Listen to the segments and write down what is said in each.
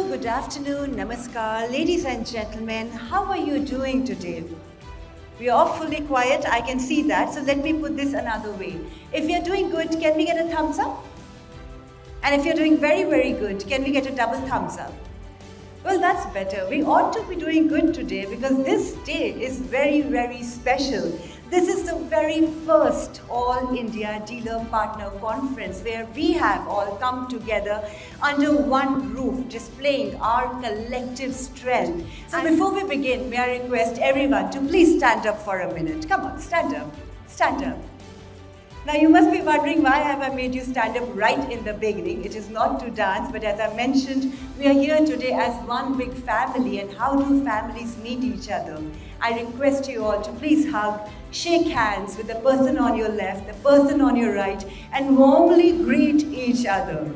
good afternoon, namaskar, ladies and gentlemen. How are you doing today? We are awfully quiet, I can see that. So let me put this another way. If you're doing good, can we get a thumbs up? And if you're doing very, very good, can we get a double thumbs up? Well, that's better. We ought to be doing good today because this day is very, very special. This is the very first All India Dealer Partner Conference where we have all come together under one roof, displaying our collective strength. So before we begin, may I request everyone to please stand up for a minute. Come on, stand up, stand up. Now you must be wondering why have I made you stand up right in the beginning. It is not to dance, but as I mentioned, we are here today as one big family. And how do families meet each other? I request you all to please hug, shake hands with the person on your left, the person on your right, and warmly greet each other.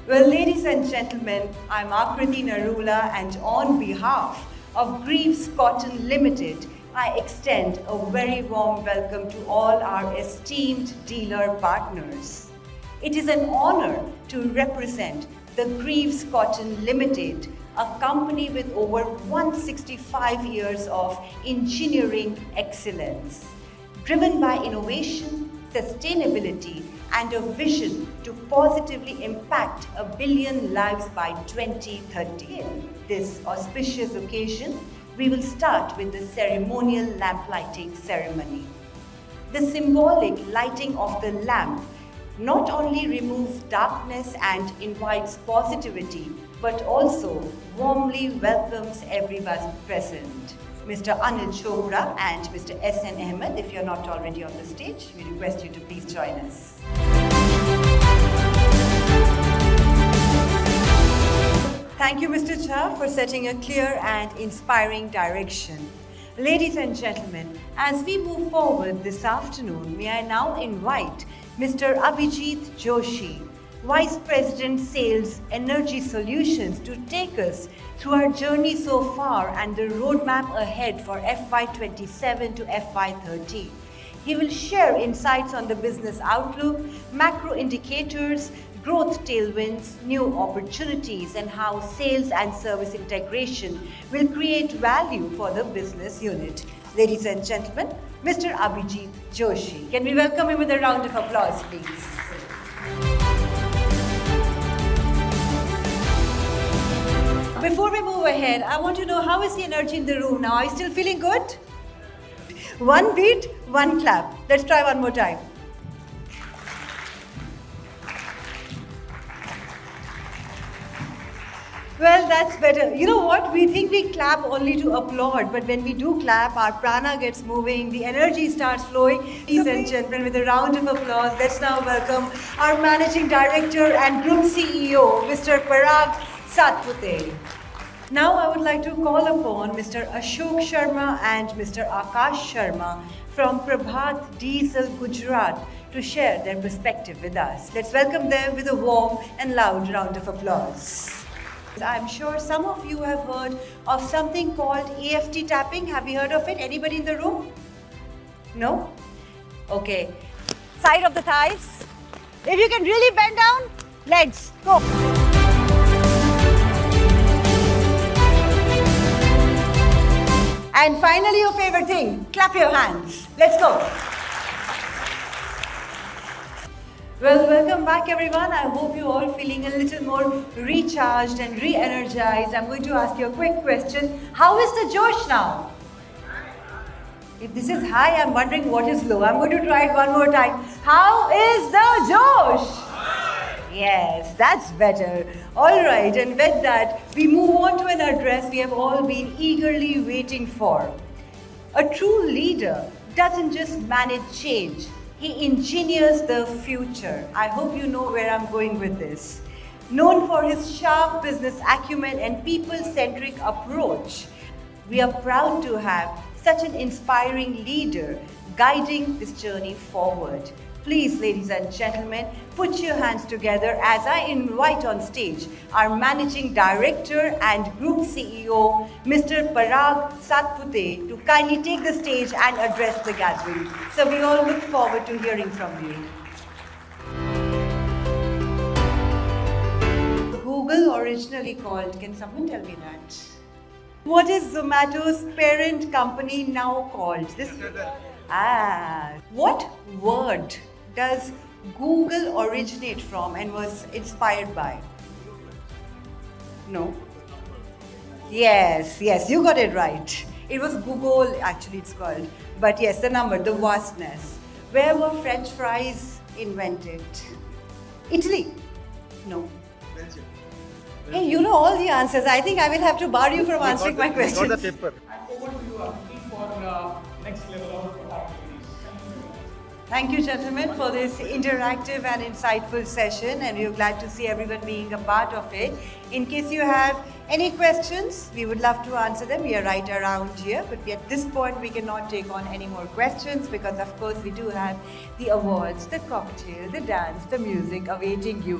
Well, ladies and gentlemen, I'm Akriti Narula, and on behalf of Greaves Cotton Limited, I extend a very warm welcome to all our esteemed dealer partners. It is an honor to represent the Greaves Cotton Limited, a company with over 165 years of engineering excellence, driven by innovation, sustainability, and a vision to positively impact 1 billion lives by 2030. In this auspicious occasion, we will start with the ceremonial lamp lighting ceremony. The symbolic lighting of the lamp not only removes darkness and invites positivity, but also warmly welcomes everyone present. Mr. Anil Chopra and Mr. S.N. Ahmed, if you're not already on the stage, we request you to please join us. Thank you, Mr. Jha, for setting a clear and inspiring direction. Ladies and gentlemen, as we move forward this afternoon, may I now invite Mr. Abhijit Joshi, Vice President Sales Energy Solutions, to take us through our journey so far and the roadmap ahead for FY27 to FY30. He will share insights on the business outlook, macro indicators, growth tailwinds, new opportunities, and how sales and service integration will create value for the business unit. Ladies and gentlemen, Mr. Abhijit Joshi. Can we welcome him with a round of applause, please? Before we move ahead, I want to know, how is the energy in the room now? Are you still feeling good? One beat, one clap. Let's try one more time. Well, that's better. You know what? We think we clap only to applaud, but when we do clap, our prana gets moving, the energy starts flowing. Ladies and gentlemen, with a round of applause, let's now welcome our Managing Director and Group CEO, Mr. Parag Satpute. Now I would like to call upon Mr. Ashok Sharma and Mr. Akash Sharma from Prabhat Diesel Gujarat to share their perspective with us. Let's welcome them with a warm and loud round of applause. I'm sure some of you have heard of something called EFT tapping. Have you heard of it? Anybody in the room? No? Okay. Side of the thighs. If you can really bend down, legs, go. And finally, your favorite thing, clap your hands. Let's go. Well, welcome back everyone. I hope you're all feeling a little more recharged and re-energized. I'm going to ask you a quick question. How is the Josh now? If this is high, I'm wondering what is low. I'm going to try it one more time. How is the Josh? Yes, that's better. All right, and with that, we move on to an address we have all been eagerly waiting for. A true leader doesn't just manage change. He engineers the future. I hope you know where I'm going with this. Known for his sharp business acumen and people-centric approach, we are proud to have such an inspiring leader guiding this journey forward. Please, ladies and gentlemen, put your hands together as I invite on stage our Managing Director and Group CEO, Mr. Parag Satpute, to kindly take the stage and address the gathering. So we all look forward to hearing from you. originally called? Can someone tell me that? What is Zomato's parent company now called? What word does Google originate from and was inspired by? No. Yes, you got it right. It was Google, actually, it's called. But yes, the number, the vastness. Where were French fries invented? Italy? No. Belgium. Hey, you know all the answers. I think I will have to bar you from answering my questions. Got the paper. And over to you, Akriti, for next level of activities. Thank you, gentlemen, for this interactive and insightful session, and we're glad to see everyone being a part of it. In case you have any questions, we would love to answer them. We are right around here, but at this point, we cannot take on any more questions because, of course, we do have the awards, the cocktail, the dance, the music awaiting you.